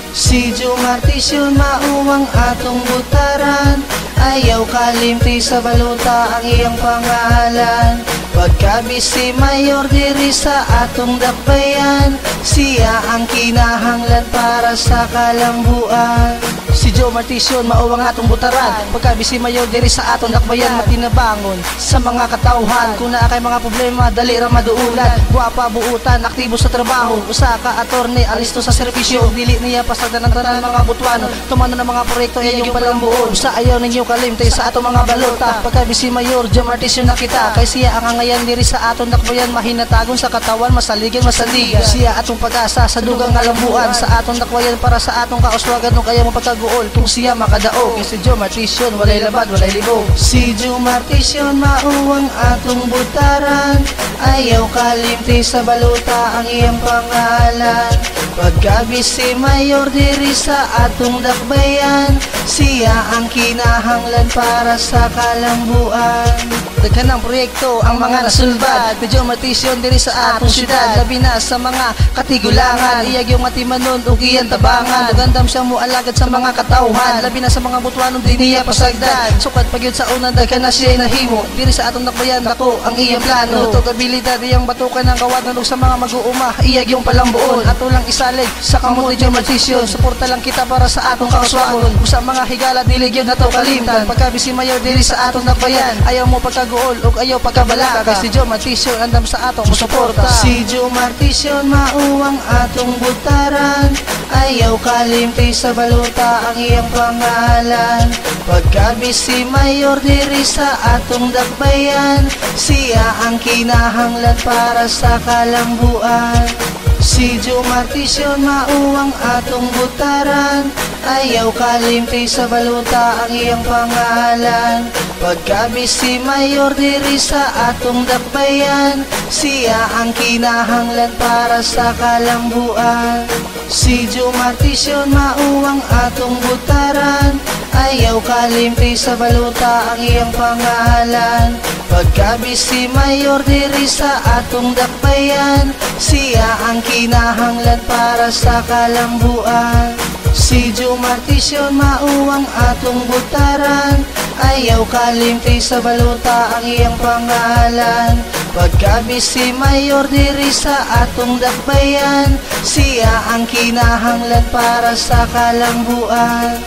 Si Joe Martis yun mauwang atong butaran, ayaw kalimti sa baluta ang iyang pangalan. Pagkabisi mayor diri sa atong dakbayan, siya ang kinahanglan para sa kalambuan. Si Joe Martis yun mauwang atong butaran, pagkabisi mayor diri sa atong dakbayan, matinabangon sa mga katauhan. Kung naa kay mga problema dali ra maduulan, guwapa buutan, aktibo sa trabaho, usa ka attorney alisto sa serbisyo, dili niya pasagdan ng tanan mga butuan, tumano ng mga proyekto iyong palambuon. Sa ayaw ninyo kalimtay sa atong mga balota, pagkabisi mayor Joe Martis yun nakita, kay siya ang angayan diri sa atong dakbayan, mahinatagon sa katawan, masaligan masaligan. Siya atong pag-asa sa dugang kalambuan, sa atong dakbayan para sa atong kauswagan no kaya mo pagkaguol kung siya makadaog. Kay si Joe Martis yun walay labad walay libog. Si Joe Martis yun mauwang atong butaran, ayaw kalimti sa baluta ang iyang pangalan. Pagkabisi mayor diri sa atong dakbayan, siya ang kinahanglan para sa kalambuan. Daghan ng proyekto ang mga nasulbad, ni Joe Martis yun diri sa atong syudad, labi na sa mga katigulangan, iyag yung matimanon ug iyang tabangan. Dugandam siyang mualagad sa mga katawhan, labi na sa mga butuanon di niya pasagdan. Sukat pagyud sa unang daghan na siya nahimo diri sa atong dakbayan, dako ang iyang plano. Ito abilidad iyang batukan ng kawadnon ug sa mga mag-uuma, iyag yung palambuon. Ato lang isalig sa kamot ni Joe Martis yun, suporta lang kita para sa atong kauswagon. Sa mga higala dili gyud nato kalimtan, pagkabisi mayor diri sa atong dakbayan, ayaw mo pagkaguol ug ayaw pagkabalaka. Kay si Joe Martis yun andam sa atong musuporta. Si Joe Martis yun mauwang atong butaran, ayaw kalimti sa baluta ang iyang pangalan. Pagkabisi mayor diri sa atong dakbayan, siya ang kinahanglan para sa kalambuan. Si Joe Martis yun mauwang atong butaran, ayaw kalimti sa baluta ang iyang pangalan. Pagkabisi mayor diri sa atong dakbayan, siya ang kinahanglan para sa kalambuan. Si Joe Martis yun mauwang atong butaran, ayaw kalimti sa baluta ang iyang pangalan. Pagkabisi mayor diri sa atong dakbayan, siya ang kinahanglan para sa kalambuan. Si Joe Martis yun mauwang atong butaran, ayaw kalimti sa baluta ang iyang pangalan. Pagkabisi mayor diri sa atong dakbayan, siya ang kinahanglan para sa kalambuan.